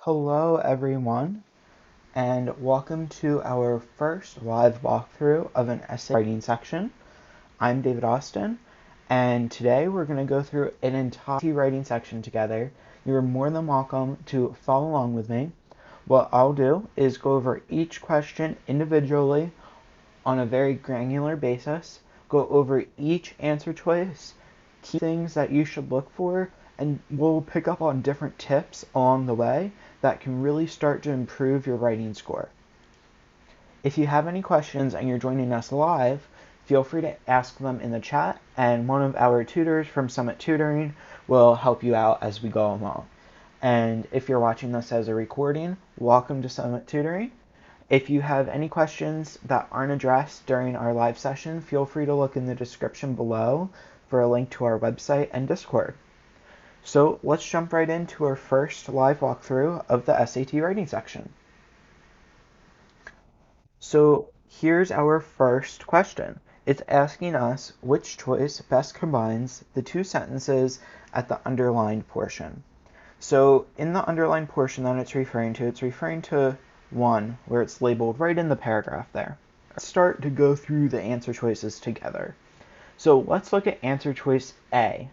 Hello everyone, and welcome to our first live walkthrough of an essay writing section. I'm David Austin, and today we're going to go through an entire writing section together. You're more than welcome to follow along with me. What I'll do is go over each question individually on a very granular basis, go over each answer choice, key things that you should look for, and we'll pick up on different tips along the way that can really start to improve your writing score. If you have any questions and you're joining us live, feel free to ask them in the chat, and one of our tutors from Summit Tutoring will help you out as we go along. And if you're watching this as a recording, welcome to Summit Tutoring. If you have any questions that aren't addressed during our live session, feel free to look in the description below for a link to our website and Discord. So let's jump right into our first live walkthrough of the SAT writing section. So here's our first question. It's asking us which choice best combines the two sentences at the underlined portion. So in the underlined portion that it's referring to one where it's labeled right in the paragraph there. Let's start to go through the answer choices together. So let's look at answer choice A.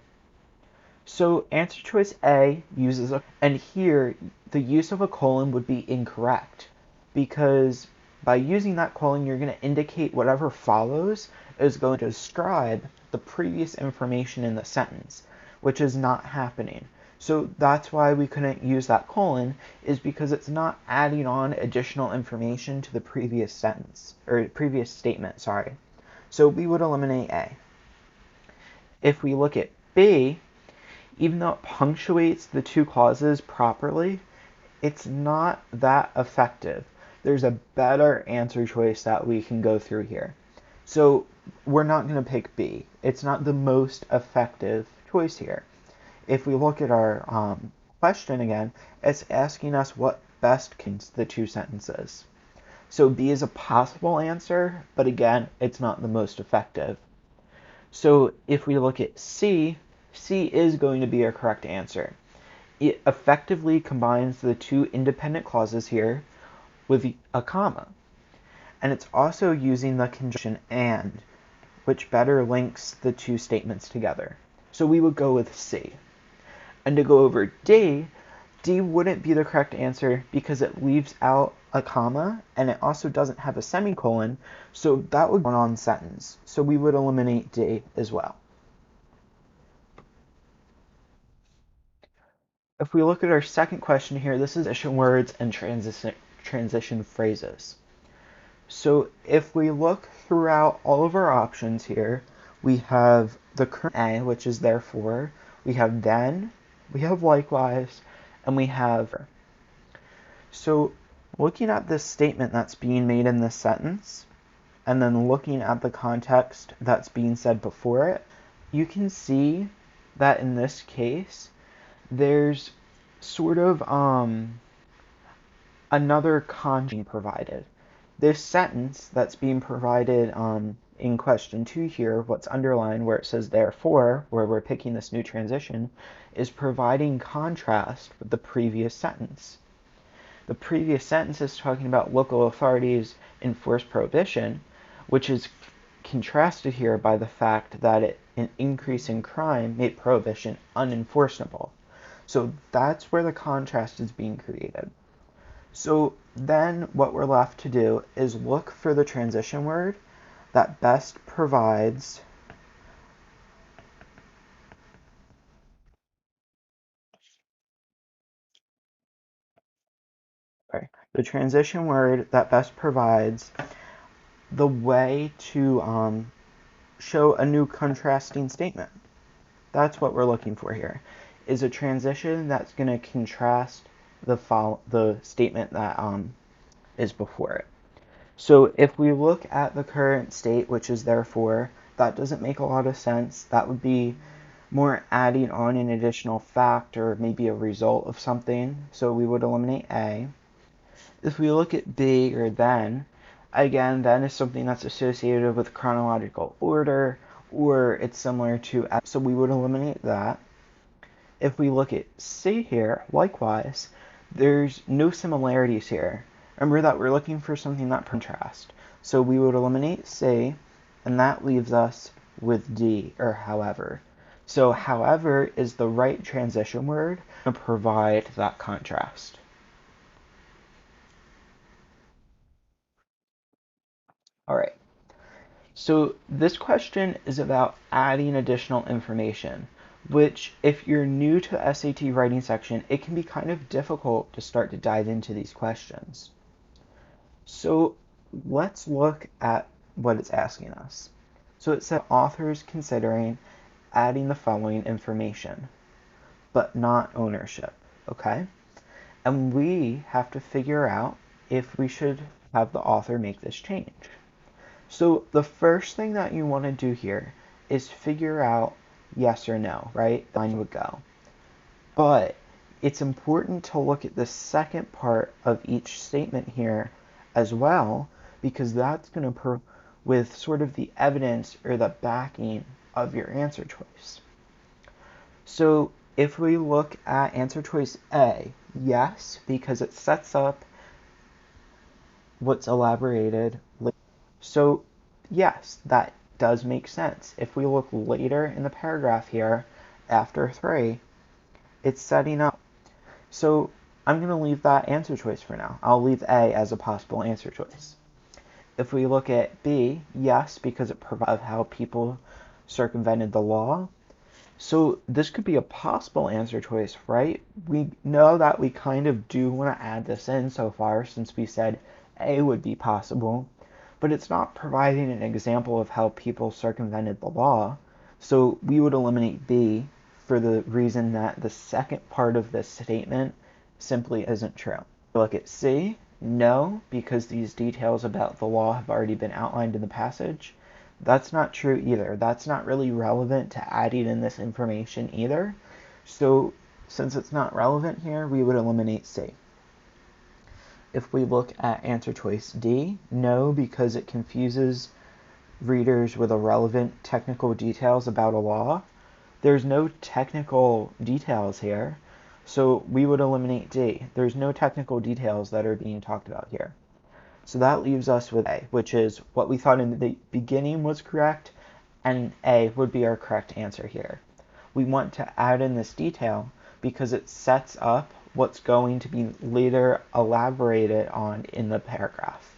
So answer choice A uses and here the use of a colon would be incorrect because by using that colon you're going to indicate whatever follows is going to describe the previous information in the sentence, which is not happening. So that's why we couldn't use that colon, is because it's not adding on additional information to the previous sentence, or previous statement, sorry. So we would eliminate A. If we look at B, even though it punctuates the two clauses properly, it's not that effective. There's a better answer choice that we can go through here. So we're not going to pick B. It's not the most effective choice here. If we look at our question again, it's asking us what best connects the two sentences. So B is a possible answer, but again, it's not the most effective. So if we look at C, C is going to be our correct answer. It effectively combines the two independent clauses here with a comma. And it's also using the conjunction and, which better links the two statements together. So we would go with C. And to go over D, D wouldn't be the correct answer because it leaves out a comma and it also doesn't have a semicolon, so that would be a run-on sentence. So we would eliminate D as well. If we look at our second question here, this is transition words and transition phrases. So if we look throughout all of our options here, we have the current A, which is therefore, we have then, we have likewise, and we have. So looking at this statement that's being made in this sentence, and then looking at the context that's being said before it, you can see that in this case, there's sort of another conjunction provided. This sentence that's being provided in question 2 here, what's underlined where it says therefore, where we're picking this new transition, is providing contrast with the previous sentence. The previous sentence is talking about local authorities enforce prohibition, which is contrasted here by the fact that an increase in crime made prohibition unenforceable. So that's where the contrast is being created. So then what we're left to do is look for the transition word that best provides the transition word that best provides the way to show a new contrasting statement. That's what we're looking for here, is a transition that's going to contrast the statement that is before it. So if we look at the current state, which is therefore, that doesn't make a lot of sense. That would be more adding on an additional fact or maybe a result of something. So we would eliminate A. If we look at B or then, again, then is something that's associated with chronological order, or it's similar to, so we would eliminate that. If we look at C here, likewise, there's no similarities here. Remember that we're looking for something that contrasts. So we would eliminate C, and that leaves us with D, or however. So however is the right transition word to provide that contrast. All right. So this question is about adding additional information, which if you're new to the SAT writing section, it can be kind of difficult to start to dive into these questions. So let's look at what it's asking us. So it said authors considering adding the following information, but not ownership, okay? And we have to figure out if we should have the author make this change. So the first thing that you want to do here is figure out yes or no, right? The line would go. But it's important to look at the second part of each statement here as well, because that's going to with sort of the evidence or the backing of your answer choice. So if we look at answer choice A, yes, because it sets up what's elaborated. So yes, that does make sense. If we look later in the paragraph here, after 3, it's setting up. So I'm going to leave that answer choice for now. I'll leave A as a possible answer choice. If we look at B, yes, because it provides how people circumvented the law. So this could be a possible answer choice, right? We know that we kind of do want to add this in so far, since we said A would be possible, but it's not providing an example of how people circumvented the law. So we would eliminate B for the reason that the second part of this statement simply isn't true. Look at C, no, because these details about the law have already been outlined in the passage. That's not true either. That's not really relevant to adding in this information either. So since it's not relevant here, we would eliminate C. If we look at answer choice D, no, because it confuses readers with irrelevant technical details about a law. There's no technical details here, so we would eliminate D. There's no technical details that are being talked about here. So that leaves us with A, which is what we thought in the beginning was correct, and A would be our correct answer here. We want to add in this detail because it sets up what's going to be later elaborated on in the paragraph.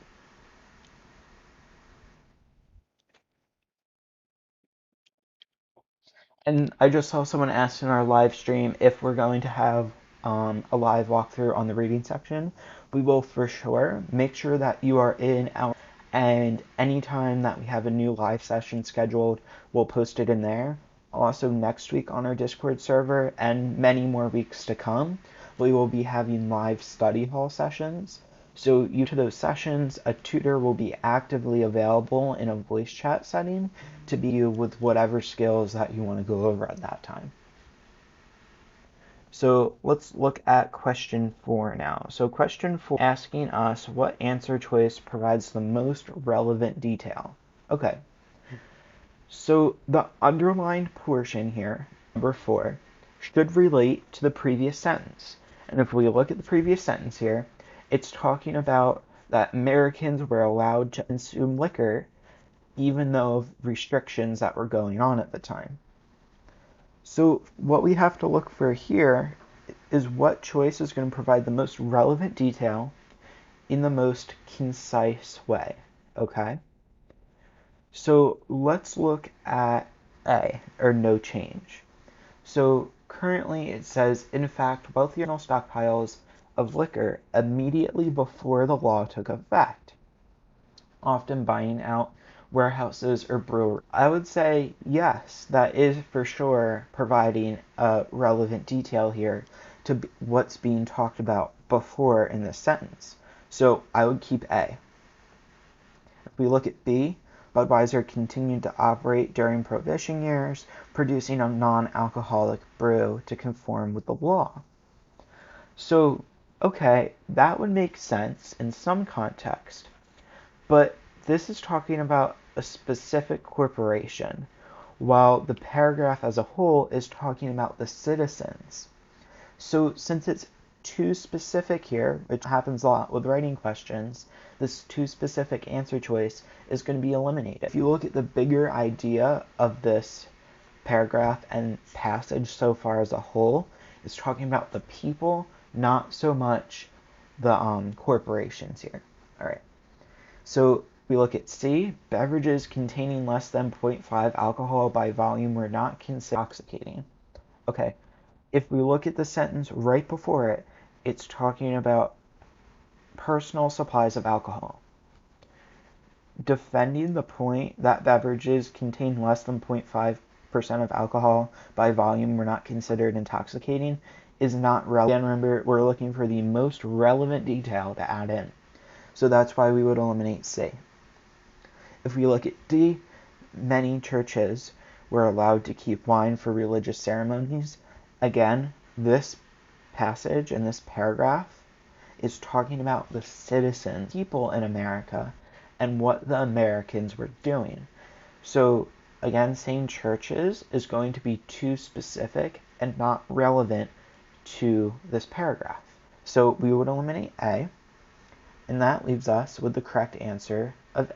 And I just saw someone ask in our live stream if we're going to have a live walkthrough on the reading section. We will for sure. Make sure that you are in our, and anytime that we have a new live session scheduled, we'll post it in there. Also next week on our Discord server and many more weeks to come, we will be having live study hall sessions. So to those sessions, a tutor will be actively available in a voice chat setting to be you with whatever skills that you want to go over at that time. So let's look at question 4 now. So question 4 asking us what answer choice provides the most relevant detail. Okay, so the underlined portion here, number 4, should relate to the previous sentence. And if we look at the previous sentence here, it's talking about that Americans were allowed to consume liquor even though of restrictions that were going on at the time. So what we have to look for here is what choice is going to provide the most relevant detail in the most concise way, okay? So let's look at A, or no change. So currently it says, in fact, wealthy stockpiles of liquor immediately before the law took effect, often buying out warehouses or breweries. I would say yes, that is for sure providing a relevant detail here to what's being talked about before in this sentence. So I would keep A. If we look at B, Budweiser continued to operate during Prohibition years, producing a non-alcoholic brew to conform with the law. So, okay, that would make sense in some context, but this is talking about a specific corporation, while the paragraph as a whole is talking about the citizens. So since it's too specific here, which happens a lot with writing questions, this too specific answer choice is going to be eliminated. If you look at the bigger idea of this paragraph and passage so far as a whole, it's talking about the people, not so much the corporations here. All right. So we look at C, beverages containing less than 0.5 alcohol by volume were not considered intoxicating. Okay, if we look at the sentence right before it, it's talking about personal supplies of alcohol. Defending the point that beverages contain less than 0.5% of alcohol by volume were not considered intoxicating is not relevant. Again, remember, we're looking for the most relevant detail to add in. So that's why we would eliminate C. If we look at D, many churches were allowed to keep wine for religious ceremonies. Again, this passage and this paragraph is talking about the citizens, people in America, and what the Americans were doing. So again, saying churches is going to be too specific and not relevant to this paragraph. So we would eliminate A, and that leaves us with the correct answer of,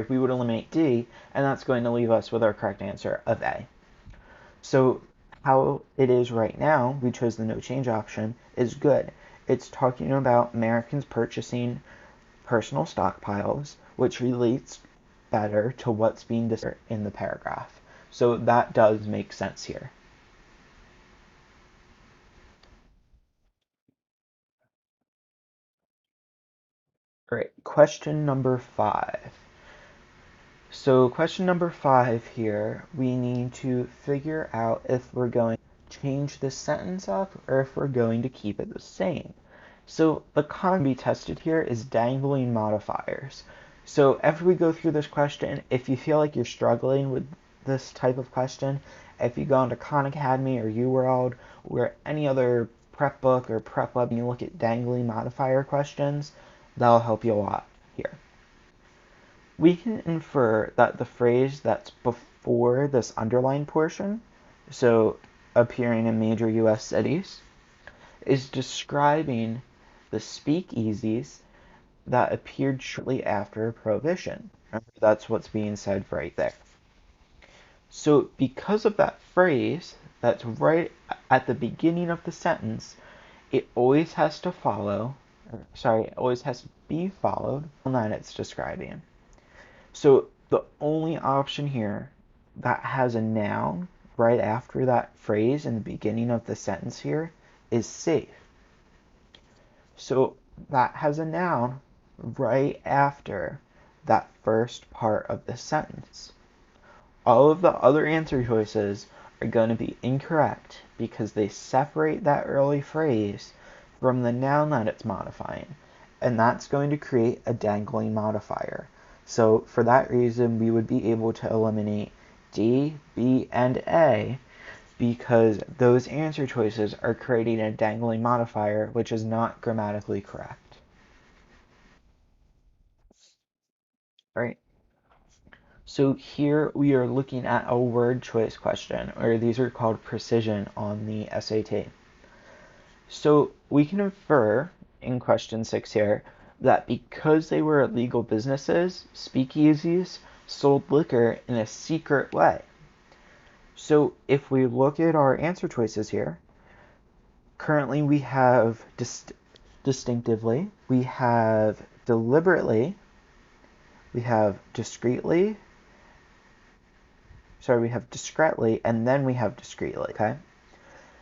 we would eliminate D, and that's going to leave us with our correct answer of A. So how it is right now, we chose the no change option, is good. It's talking about Americans purchasing personal stockpiles, which relates better to what's being discussed in the paragraph. So that does make sense here. All right, question number 5. So question number 5 here, we need to figure out if we're going to change this sentence up or if we're going to keep it the same. So the concept to be tested here is dangling modifiers. So after we go through this question, if you feel like you're struggling with this type of question, if you go into Khan Academy or UWorld or any other prep book or prep web and you look at dangling modifier questions, that'll help you a lot here. We can infer that the phrase that's before this underlined portion, so appearing in major U.S. cities, is describing the speakeasies that appeared shortly after Prohibition. Remember, that's what's being said right there. So because of that phrase that's right at the beginning of the sentence, it always has to follow, it always has to be followed that it's describing. So the only option here that has a noun right after that phrase in the beginning of the sentence here is safe. So that has a noun right after that first part of the sentence. All of the other answer choices are going to be incorrect because they separate that early phrase from the noun that it's modifying, and that's going to create a dangling modifier. So for that reason, we would be able to eliminate D, B, and A because those answer choices are creating a dangling modifier, which is not grammatically correct. All right. So here we are looking at a word choice question, or these are called precision on the SAT. So we can infer in question 6 here that because they were illegal businesses, speakeasies sold liquor in a secret way. So if we look at our answer choices here, currently we have distinctively, we have deliberately, we have discreetly, we have discreetly, and then we have discreetly, okay?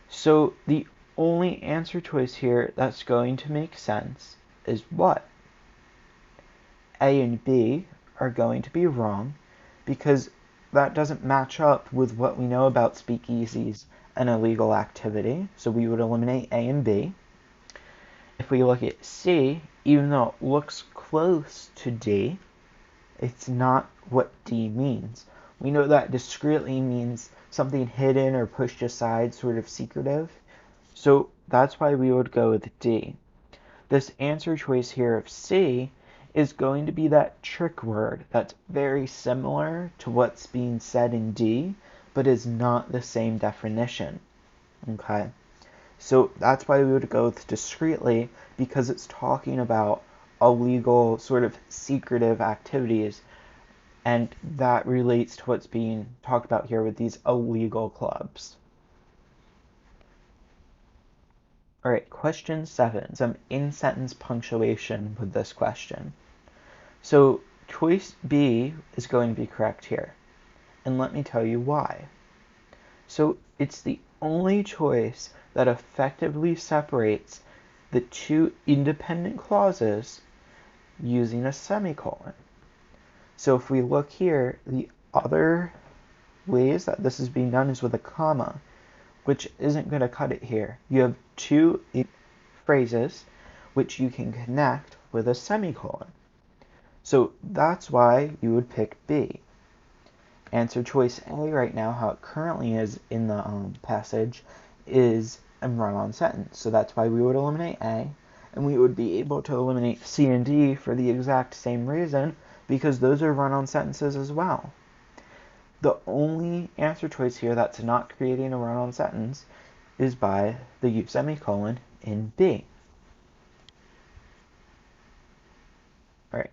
So the only answer choice here that's going to make sense is what? A and B are going to be wrong because that doesn't match up with what we know about speakeasies and illegal activity. So we would eliminate A and B. If we look at C, even though it looks close to D, it's not what D means. We know that discreetly means something hidden or pushed aside, sort of secretive. So that's why we would go with D. This answer choice here of C is going to be that trick word that's very similar to what's being said in D, but is not the same definition. Okay? So that's why we would go with discreetly, because it's talking about illegal, sort of secretive activities, and that relates to what's being talked about here with these illegal clubs. All right, question 7, some in-sentence punctuation with this question. So choice B is going to be correct here, and let me tell you why. So it's the only choice that effectively separates the two independent clauses using a semicolon. So if we look here, the other ways that this is being done is with a comma, which isn't going to cut it here. You have two phrases which you can connect with a semicolon. So that's why you would pick B. Answer choice A right now, how it currently is in the passage, is a run-on sentence. So that's why we would eliminate A, and we would be able to eliminate C and D for the exact same reason, because those are run-on sentences as well. The only answer choice here that's not creating a run-on sentence is by the use semicolon in B. All right.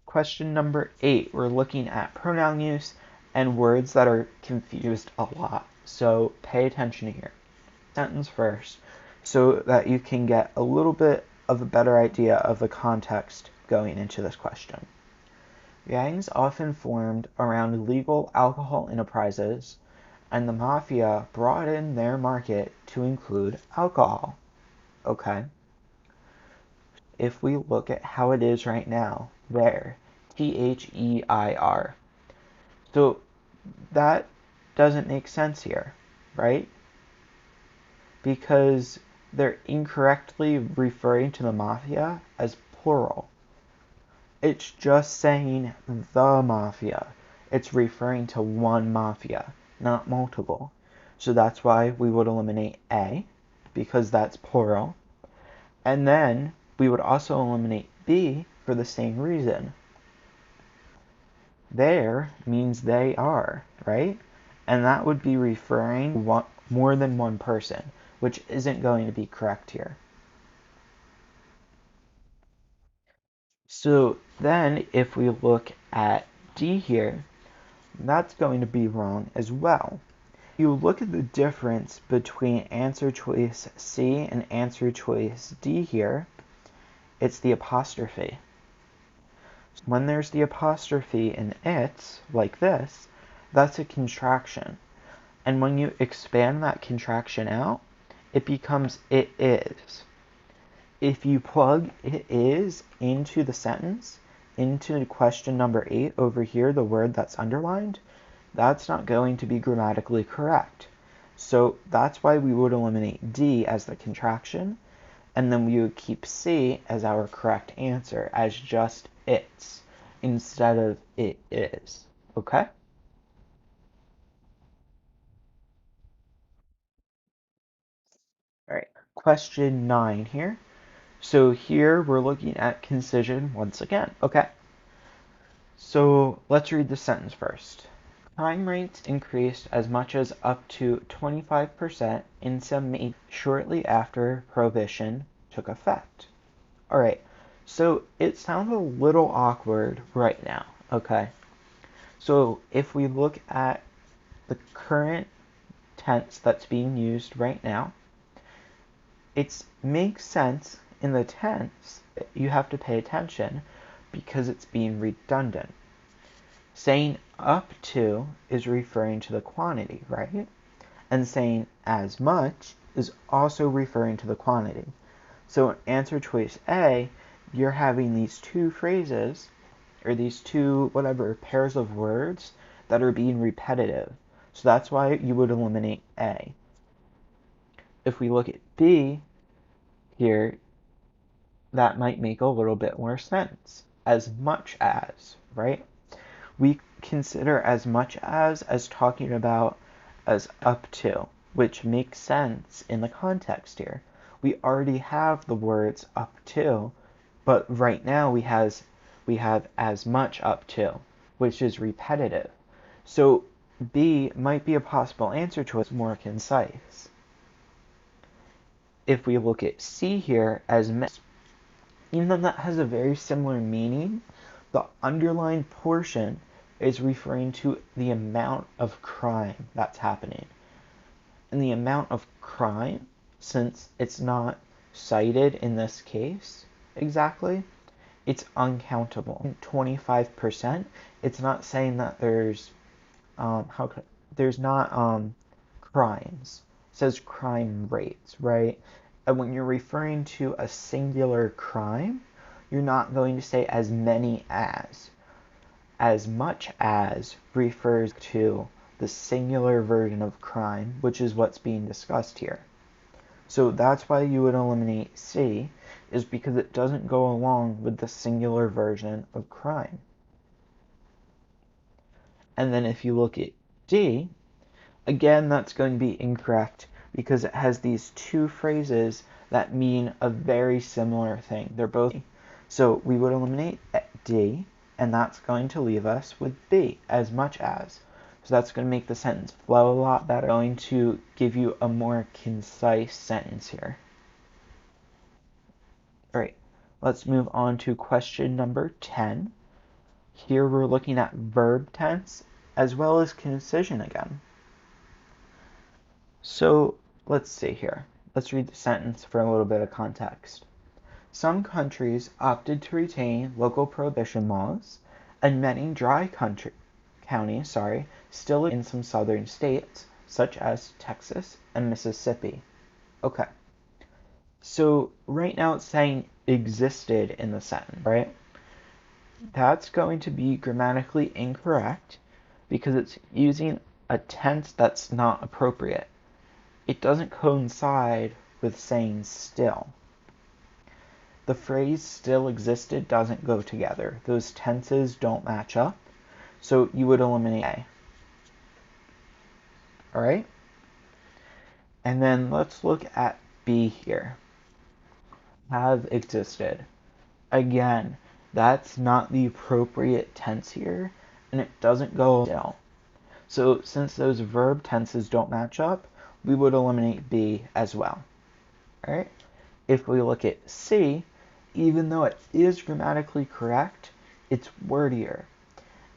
Question number 8, we're looking at pronoun use and words that are confused a lot. So pay attention here. Sentence first, so that you can get a little bit of a better idea of the context going into this question. Gangs often formed around legal alcohol enterprises, and the mafia broadened their market to include alcohol. Okay. If we look at how it is right now, there, T-H-E-I-R. So that doesn't make sense here, right? Because they're incorrectly referring to the mafia as plural. It's just saying the mafia. It's referring to one mafia, not multiple. So that's why we would eliminate A, because that's plural. And then we would also eliminate B for the same reason. There means they are, right? And that would be referring more than one person, which isn't going to be correct here. So then if we look at D here, that's going to be wrong as well. You look at the difference between answer choice C and answer choice D here, it's the apostrophe. When there's the apostrophe in it, like this, that's a contraction. And when you expand that contraction out, it becomes it is. If you plug it is into the sentence, into question number 8 over here, the word that's underlined, that's not going to be grammatically correct. So that's why we would eliminate D as the contraction, and then we would keep C as our correct answer, as just it's, instead of it is. Okay? All right, question 9 here. So here we're looking at concision once again. Okay, so let's read the sentence first. Crime rates increased as much as up to 25% in some states shortly after Prohibition took effect. All right, so it sounds a little awkward right now. Okay, so if we look at the current tense that's being used right now, it makes sense in the tense. You have to pay attention because it's being redundant. Saying up to is referring to the quantity, right? And saying as much is also referring to the quantity. So in answer choice A, you're having these two phrases, or these two whatever pairs of words that are being repetitive. So that's why you would eliminate A. If we look at B here, that might make a little bit more sense. As much as, right? We consider as much as talking about as up to, which makes sense in the context here. We already have the words up to, but right now we have as much up to, which is repetitive. So B might be a possible answer choice, more concise. if we look at C here as many, even though that has a very similar meaning, the underlined portion is referring to the amount of crime that's happening. And the amount of crime, since it's not cited in this case exactly, it's uncountable. 25%, it's not saying that there's not crimes. It says crime rates, right? And when you're referring to a singular crime, you're not going to say as many as. As much as refers to the singular version of crime, which is what's being discussed here. So that's why you would eliminate C, is because it doesn't go along with the singular version of crime. And then if you look at D, again, that's going to be incorrect because it has these two phrases that mean a very similar thing. They're both. So we would eliminate D, and that's going to leave us with B, as much as. So that's going to make the sentence flow a lot better. I'm going to give you a more concise sentence here. All right, let's move on to question number 10. Here we're looking at verb tense as well as concision again. So let's see here. Let's read the sentence for a little bit of context. Some countries opted to retain local prohibition laws, and many counties still in some southern states, such as Texas and Mississippi. Okay. So right now it's saying existed in the sentence, right? That's going to be grammatically incorrect because it's using a tense that's not appropriate. It doesn't coincide with saying still. The phrase still existed doesn't go together. Those tenses don't match up, so you would eliminate A. All right? And then let's look at B here. Have existed. Again, that's not the appropriate tense here, and it doesn't go still. So since those verb tenses don't match up, we would eliminate B as well. All right? If we look at C, even though it is grammatically correct, it's wordier.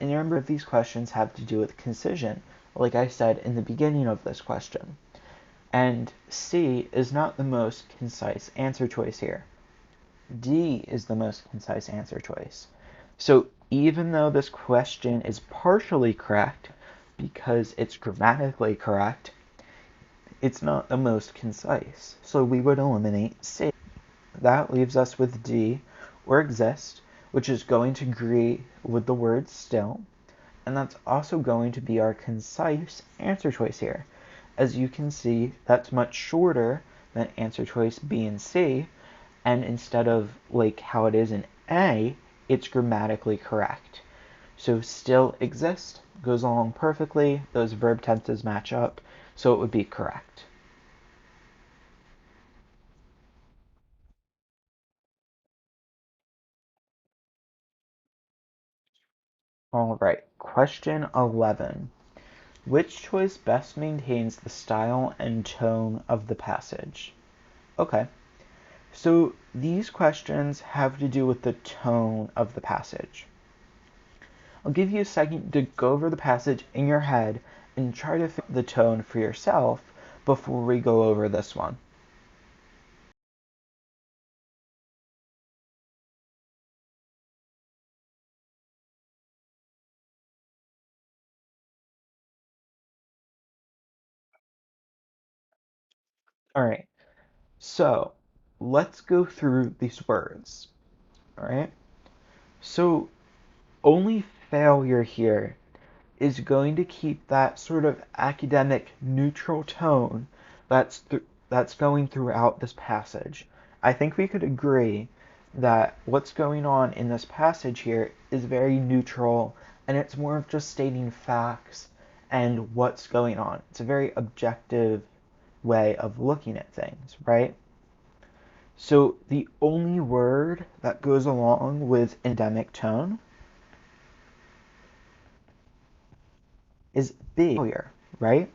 And remember, these questions have to do with concision, like I said in the beginning of this question. And C is not the most concise answer choice here. D is the most concise answer choice. So even though this question is partially correct, because it's grammatically correct, it's not the most concise. So we would eliminate C. That leaves us with D, or exist, which is going to agree with the word still, and that's also going to be our concise answer choice here. As you can see, that's much shorter than answer choice B and C, and instead of like how it is in A, it's grammatically correct. So still exist goes along perfectly, those verb tenses match up, so it would be correct. All right, question 11. Which choice best maintains the style and tone of the passage? Okay, so these questions have to do with the tone of the passage. I'll give you a second to go over the passage in your head and try to figure the tone for yourself before we go over this one. All right, so let's go through these words. All right, so only failure here is going to keep that sort of academic neutral tone that's going throughout this passage. I think we could agree that what's going on in this passage here is very neutral, and it's more of just stating facts and what's going on. It's a very objective way of looking at things, right? So the only word that goes along with endemic tone is B, right?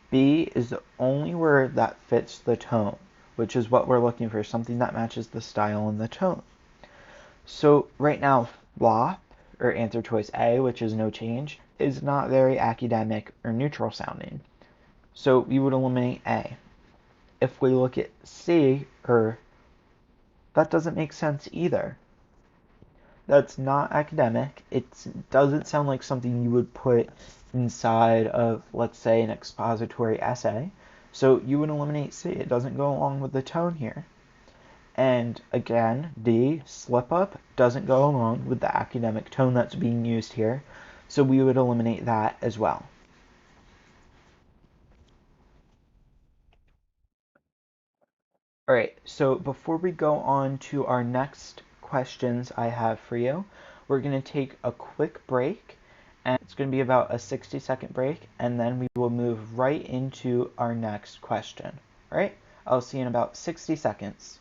B is the only word that fits the tone. which is what we're looking for, something that matches the style and the tone. So right now, flop, or answer choice A, which is no change, is not very academic or neutral sounding. So we would eliminate A. If we look at C, that doesn't make sense either. That's not academic. It doesn't sound like something you would put inside of, let's say, an expository essay. So you would eliminate C. It doesn't go along with the tone here. And again, D, slip up, doesn't go along with the academic tone that's being used here. So we would eliminate that as well. All right, so before we go on to our next questions I have for you, we're going to take a quick break, and it's going to be about a 60-second break, and then we will move right into our next question. All right, I'll see you in about 60 seconds.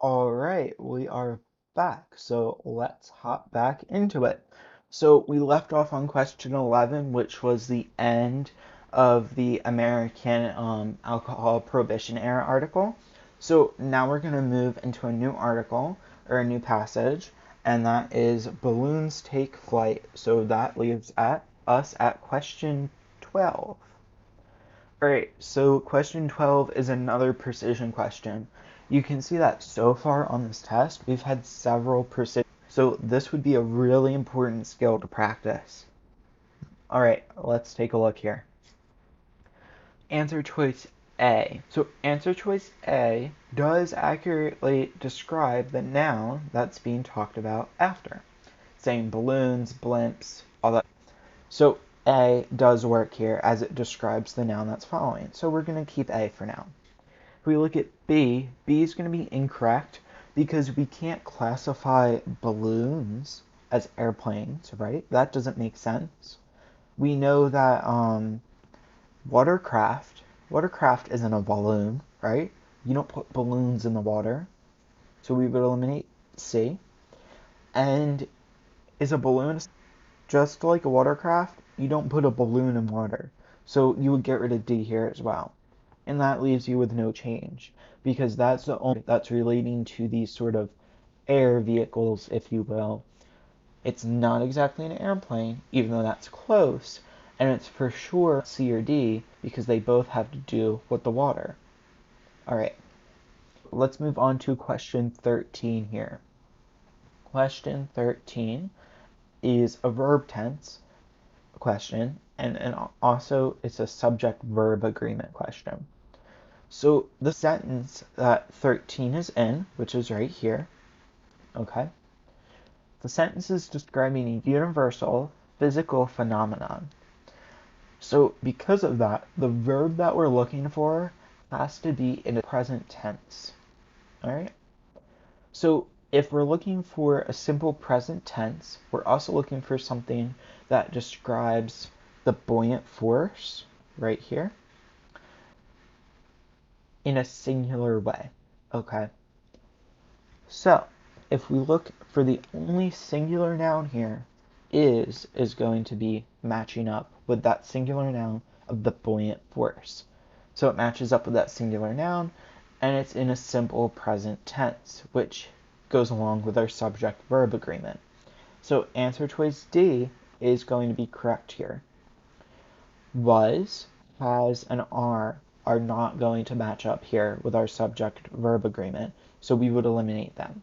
All right, we are back. So let's hop back into it. So we left off on question 11, which was the end of the American alcohol prohibition era article. So now we're going to move into a new article or a new passage, and that is balloons take flight. So that leaves us at question 12. Alright, so question 12 is another precision question. You can see that so far on this test, we've had several precision. So this would be a really important skill to practice. Alright, let's take a look here. Answer choice A. So answer choice A does accurately describe the noun that's being talked about after. Saying balloons, blimps, all that. So A does work here as it describes the noun that's following. So we're going to keep A for now. If we look at B, B is going to be incorrect because we can't classify balloons as airplanes, right? That doesn't make sense. We know that watercraft isn't a balloon, right? You don't put balloons in the water. So we would eliminate C. And is a balloon just like a watercraft? You don't put a balloon in water. So you would get rid of D here as well. And that leaves you with no change because that's the only that's relating to these sort of air vehicles, if you will. It's not exactly an airplane, even though that's close, and it's for sure C or D because they both have to do with the water. All right, let's move on to question 13 here. Question 13 is a verb tense question, and also it's a subject-verb agreement question. So the sentence that 13 is in, which is right here, okay, the sentence is describing a universal physical phenomenon. So because of that, the verb that we're looking for has to be in the present tense, all right? So if we're looking for a simple present tense, we're also looking for something that describes the buoyant force right here in a singular way, okay? So if we look for the only singular noun here, is going to be matching up with that singular noun of the buoyant force. So it matches up with that singular noun, and it's in a simple present tense, which goes along with our subject-verb agreement. So answer choice D is going to be correct here. Was, has, and are not going to match up here with our subject-verb agreement, so we would eliminate them.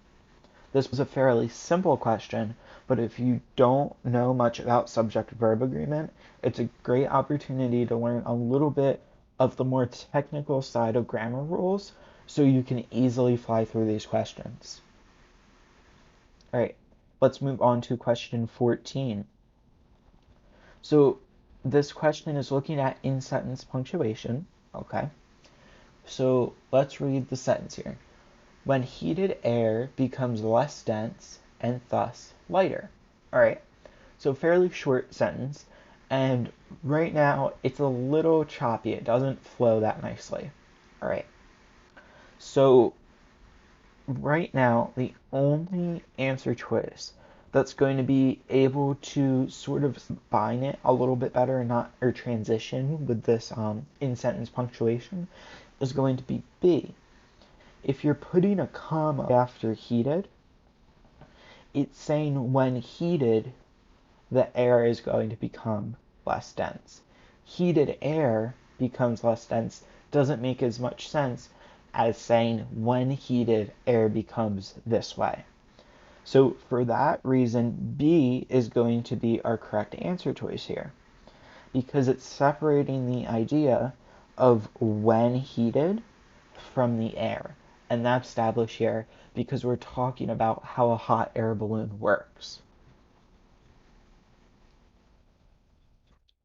This was a fairly simple question, but if you don't know much about subject-verb agreement, it's a great opportunity to learn a little bit of the more technical side of grammar rules so you can easily fly through these questions. All right, let's move on to question 14. So this question is looking at in-sentence punctuation, okay? So let's read the sentence here. When heated air becomes less dense and thus lighter. All right, so fairly short sentence, and right now it's a little choppy. It doesn't flow that nicely. All right, so right now the only answer choice that's going to be able to sort of combine it a little bit better or transition with this in-sentence punctuation is going to be B. If you're putting a comma after heated, it's saying when heated, the air is going to become less dense. Heated air becomes less dense doesn't make as much sense as saying when heated, air becomes this way. So for that reason, B is going to be our correct answer choice here, because it's separating the idea of when heated from the air. And that's established here because we're talking about how a hot air balloon works.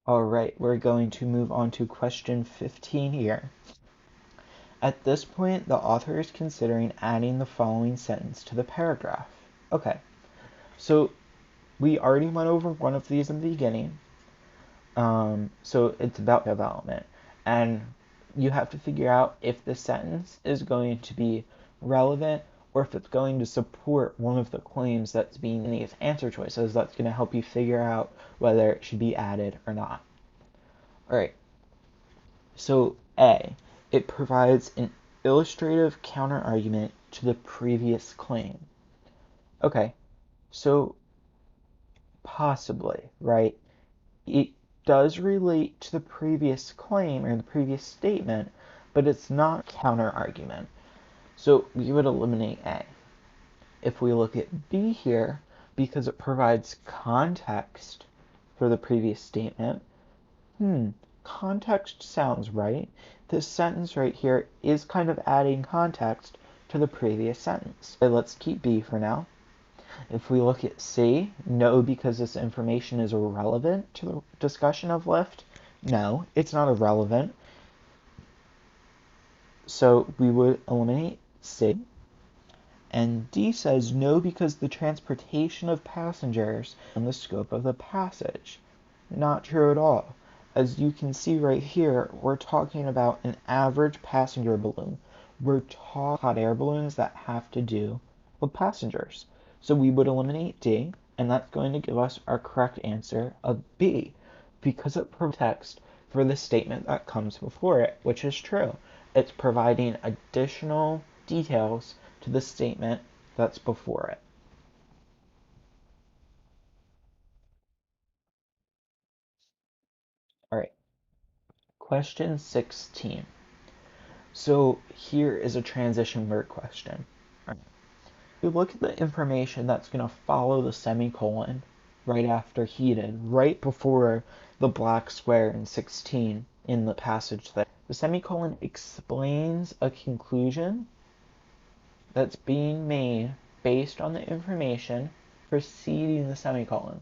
All right, we're going to move on to question 15 here. At this point, the author is considering adding the following sentence to the paragraph. Okay, so we already went over one of these in the beginning. So it's about development. And you have to figure out if the sentence is going to be relevant or if it's going to support one of the claims that's being in these answer choices. That's going to help you figure out whether it should be added or not. All right. So A, it provides an illustrative counterargument to the previous claim. Okay, so possibly, right? It does relate to the previous claim or the previous statement, but it's not counter-argument. So we would eliminate A. If we look at B here, because it provides context for the previous statement, context sounds right. This sentence right here is kind of adding context to the previous sentence. Okay, let's keep B for now. If we look at C, no, because this information is irrelevant to the discussion of lift. No, it's not irrelevant. So we would eliminate C. And D says no, because the transportation of passengers in the scope of the passage. Not true at all. As you can see right here, we're talking about an average passenger balloon. We're talking hot air balloons that have to do with passengers. So we would eliminate D, and that's going to give us our correct answer of B, because it provides text for the statement that comes before it, which is true. It's providing additional details to the statement that's before it. All right, question 16. So here is a transition word question. All right. We look at the information that's going to follow the semicolon right after heated, right before the black square in 16 in the passage there. The semicolon explains a conclusion that's being made based on the information preceding the semicolon.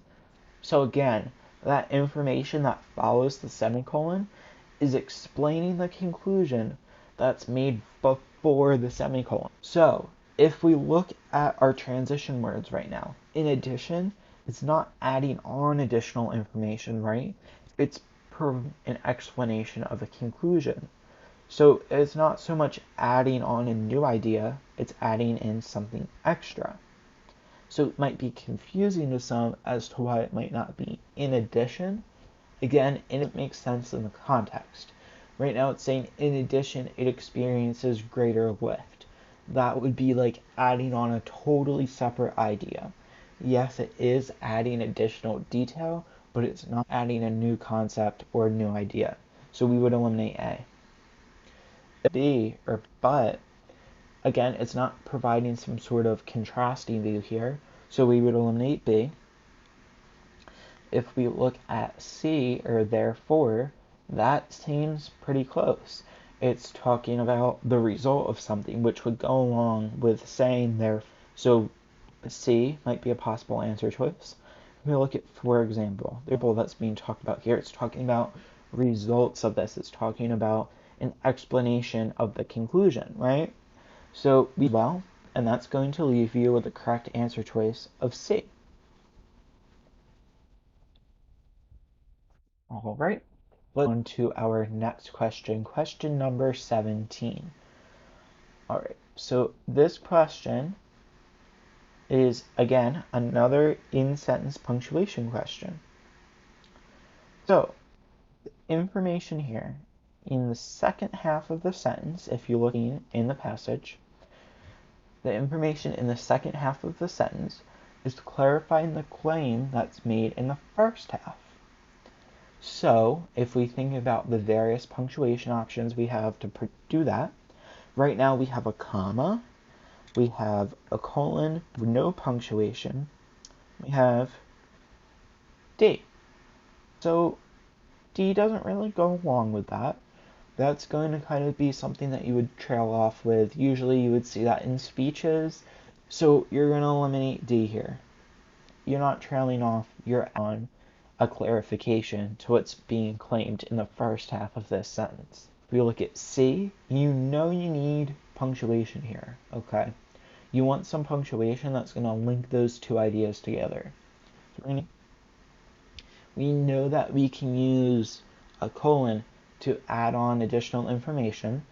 So again, that information that follows the semicolon is explaining the conclusion that's made before the semicolon. So if we look at our transition words right now, in addition, it's not adding on additional information, right? It's an explanation of a conclusion. So it's not so much adding on a new idea, it's adding in something extra. So it might be confusing to some as to why it might not be in addition. Again, and it makes sense in the context. Right now it's saying in addition it experiences greater lift. That would be like adding on a totally separate idea. Yes, it is adding additional detail, but it's not adding a new concept or a new idea. So we would eliminate A. B, or but, again, it's not providing some sort of contrasting view here, so we would eliminate B. If we look at C, or therefore, that seems pretty close. It's talking about the result of something, which would go along with saying there. So C might be a possible answer choice. If we look at, for example, the example that's being talked about here, it's talking about results of this. It's talking about an explanation of the conclusion, right? So well, and that's going to leave you with the correct answer choice of C. All right, let's go on to our next question, question number 17. All right, so this question is, again, another in-sentence punctuation question. So, the information here in the second half of the sentence, if you're looking in the passage, the information in the second half of the sentence is clarifying the claim that's made in the first half. So, if we think about the various punctuation options we have to do that, right now we have a comma, we have a colon, no punctuation, we have D. So D doesn't really go along with that. That's going to kind of be something that you would trail off with. Usually you would see that in speeches. So you're going to eliminate D here. You're not trailing off, you're on a clarification to what's being claimed in the first half of this sentence. If we look at C, you know you need punctuation here, okay? You want some punctuation that's going to link those two ideas together. So we know that we can use a colon to add on additional information,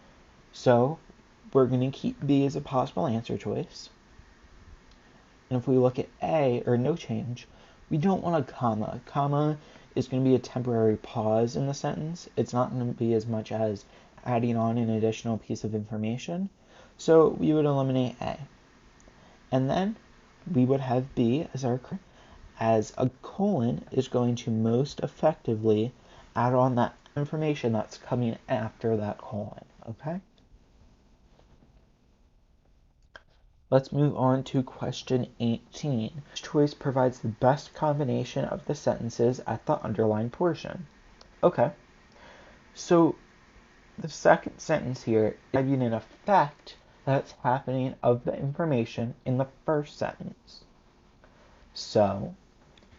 so we're going to keep B as a possible answer choice. And if we look at A, or no change, we don't want a comma. Comma is going to be a temporary pause in the sentence. It's not going to be as much as adding on an additional piece of information. So we would eliminate A. And then we would have B as our, as a colon is going to most effectively add on that information that's coming after that colon, okay? Let's move on to question 18. Which choice provides the best combination of the sentences at the underlined portion? Okay, so the second sentence here is giving an effect that's happening of the information in the first sentence. So,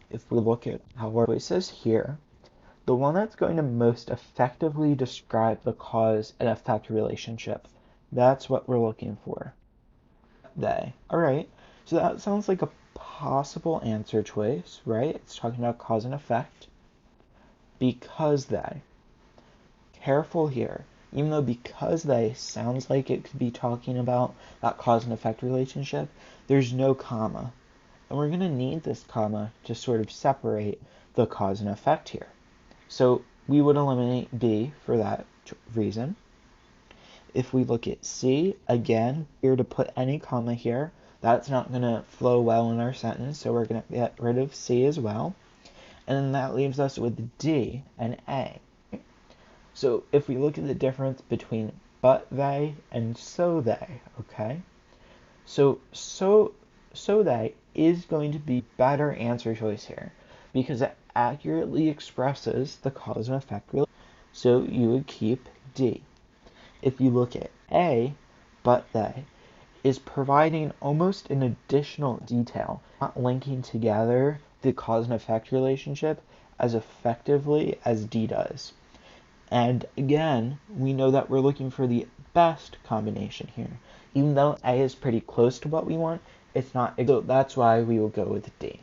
if we look at how our choices here, the one that's going to most effectively describe the cause and effect relationship, that's what we're looking for. They. Alright, so that sounds like a possible answer choice, right? It's talking about cause and effect. Because they. Careful here. Even though because they sounds like it could be talking about that cause and effect relationship, there's no comma. And we're going to need this comma to sort of separate the cause and effect here. So we would eliminate B for that reason. If we look at C, again, if we were to put any comma here, that's not going to flow well in our sentence, so we're going to get rid of C as well. And then that leaves us with D and A. So if we look at the difference between but they and so they, okay? So they is going to be better answer choice here because it accurately expresses the cause and effect relationship. So you would keep D. If you look at A, but they, is providing almost an additional detail, not linking together the cause and effect relationship as effectively as D does. And again, we know that we're looking for the best combination here. Even though A is pretty close to what we want, it's not, so that's why we will go with D.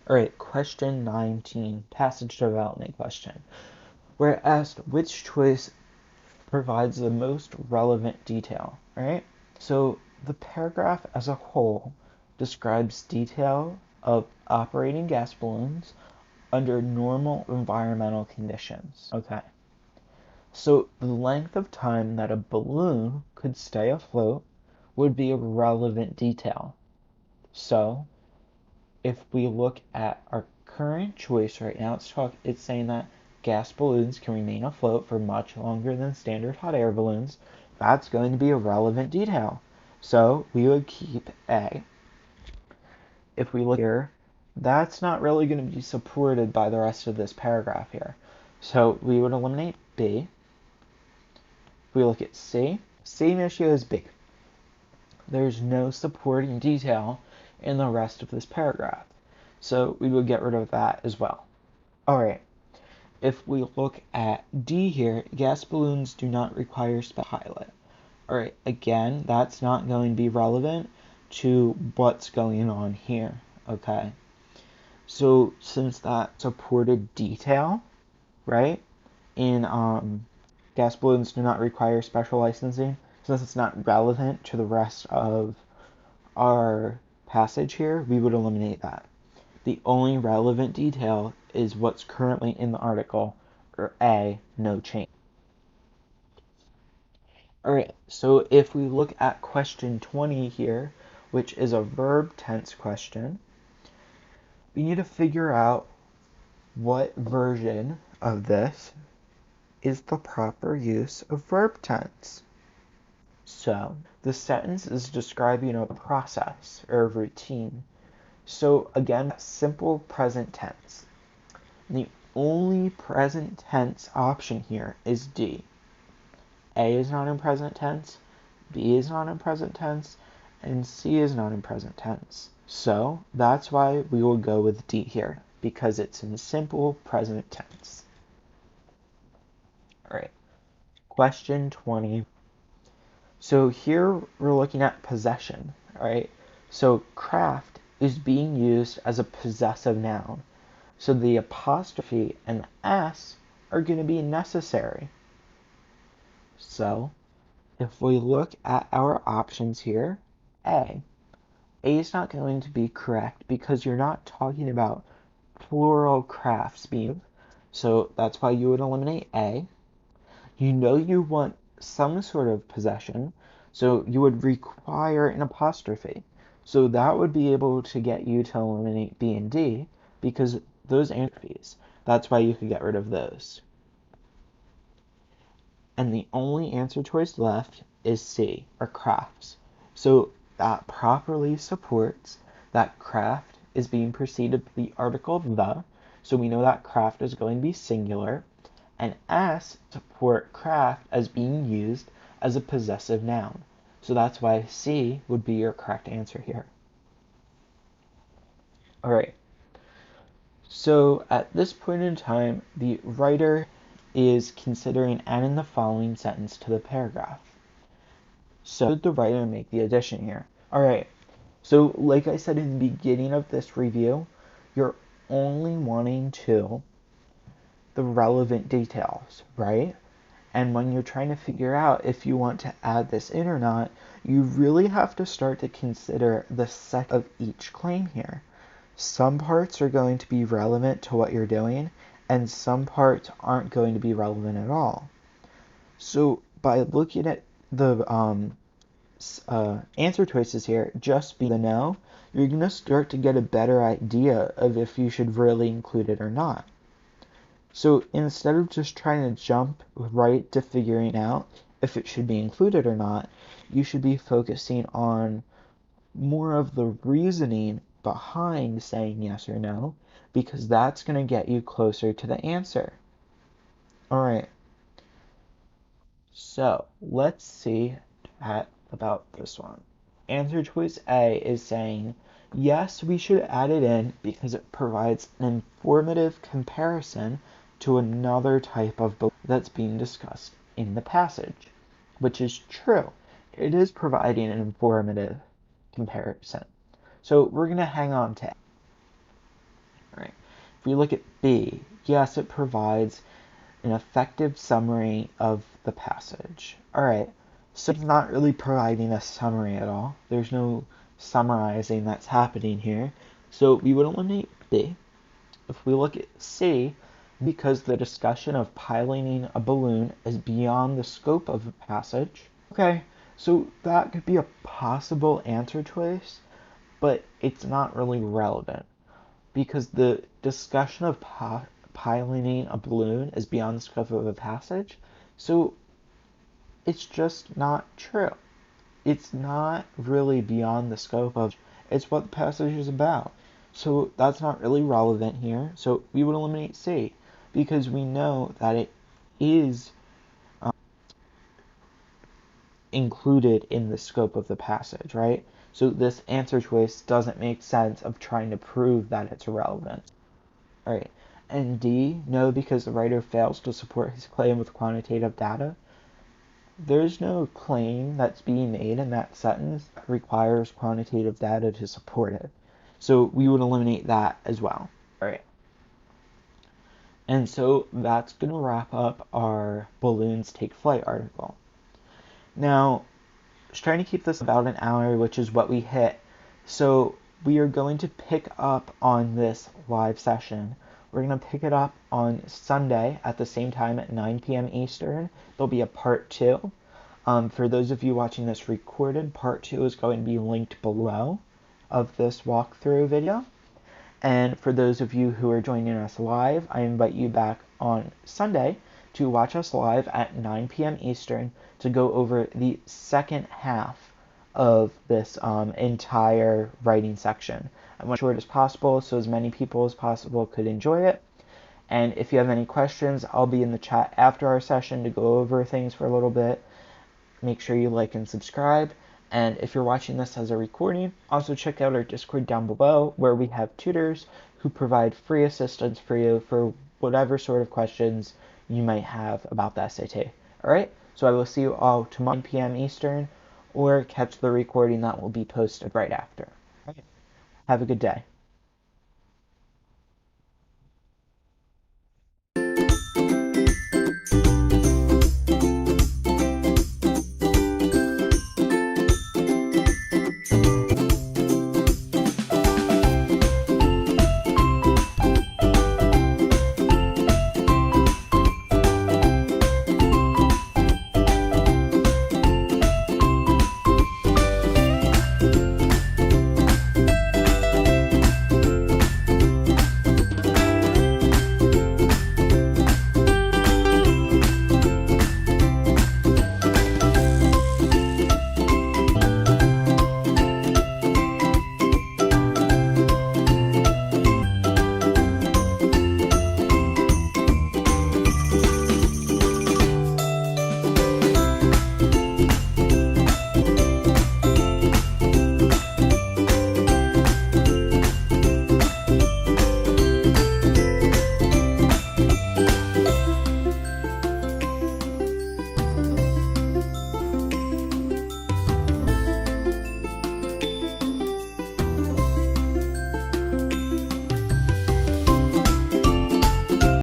Alright, question 19, passage development question. We're asked which choice provides the most relevant detail, right? So the paragraph as a whole describes detail of operating gas balloons under normal environmental conditions. Okay. So the length of time that a balloon could stay afloat would be a relevant detail. So if we look at our current choice right now, it's saying that gas balloons can remain afloat for much longer than standard hot air balloons. That's going to be a relevant detail. So we would keep A. If we look here, that's not really going to be supported by the rest of this paragraph here. So we would eliminate B. If we look at C, same issue as B. There's no supporting detail in the rest of this paragraph. So we would get rid of that as well. Alright, if we look at D here, gas balloons do not require special pilot. Alright, again, that's not going to be relevant to what's going on here, okay? So since that supported detail, right, in gas balloons do not require special licensing, since it's not relevant to the rest of our passage here, we would eliminate that. The only relevant detail is what's currently in the article, or A, no change. Alright, so if we look at question 20 here, which is a verb tense question, we need to figure out what version of this is the proper use of verb tense. So the sentence is describing a process or a routine. So again, simple present tense. The only present tense option here is D. A is not in present tense, B is not in present tense, and C is not in present tense. So that's why we will go with D here, because it's in simple present tense. Alright, question 20. So here we're looking at possession, alright? So craft is being used as a possessive noun. So the apostrophe and the S are going to be necessary. So if we look at our options here, A is not going to be correct because you're not talking about plural crafts being. So that's why you would eliminate A. You know you want some sort of possession, so you would require an apostrophe. So that would be able to get you to eliminate B and D because those apostrophes. That's why you could get rid of those. And the only answer choice left is C, or crafts. So that properly supports that craft is being preceded by the article the, so we know that craft is going to be singular, and S support craft as being used as a possessive noun. So that's why C would be your correct answer here. Alright, so at this point in time, the writer is considering adding the following sentence to the paragraph. So did the writer make the addition here? Alright, so like I said in the beginning of this review, you're only wanting to the relevant details, right? And when you're trying to figure out if you want to add this in or not, you really have to start to consider the set of each claim here. Some parts are going to be relevant to what you're doing, and some parts aren't going to be relevant at all. So by looking at the answer choices here, just be the no, you're going to start to get a better idea of if you should really include it or not. So instead of just trying to jump right to figuring out if it should be included or not, you should be focusing on more of the reasoning behind saying yes or no, because that's going to get you closer to the answer. Alright, so let's see about this one. Answer choice A is saying, yes, we should add it in because it provides an informative comparison to another type of belief that's being discussed in the passage, which is true. It is providing an informative comparison. So we're going to hang on to A. All right. If we look at B, yes, it provides an effective summary of the passage. All right. So it's not really providing a summary at all. There's no summarizing that's happening here. So we would eliminate B. If we look at C, because the discussion of piloting a balloon is beyond the scope of a passage. Okay, so that could be a possible answer choice, but it's not really relevant because the discussion of piloting a balloon is beyond the scope of a passage. So it's just not true. It's not really beyond the scope of it's what the passage is about. So that's not really relevant here. So we would eliminate C because we know that it is included in the scope of the passage, right? So this answer choice doesn't make sense of trying to prove that it's irrelevant. All right. And D, no, because the writer fails to support his claim with quantitative data. There's no claim that's being made in that sentence that requires quantitative data to support it. So we would eliminate that as well. All right. And so that's going to wrap up our balloons take flight article. Now, I was trying to keep this about an hour, which is what we hit. So we are going to pick up on this live session. We're going to pick it up on Sunday at the same time at 9 p.m. Eastern. There'll be a part 2. For those of you watching this recorded, part 2 is going to be linked below of this walkthrough video. And for those of you who are joining us live, I invite you back on Sunday to watch us live at 9 p.m. Eastern to go over the second half of this entire writing section. I want to short as possible so as many people as possible could enjoy it. And if you have any questions, I'll be in the chat after our session to go over things for a little bit. Make sure you like and subscribe. And if you're watching this as a recording, also check out our Discord down below where we have tutors who provide free assistance for you for whatever sort of questions you might have about the SAT. All right, so I will see you all tomorrow 9 p.m. Eastern or catch the recording that will be posted right after. All right. Have a good day.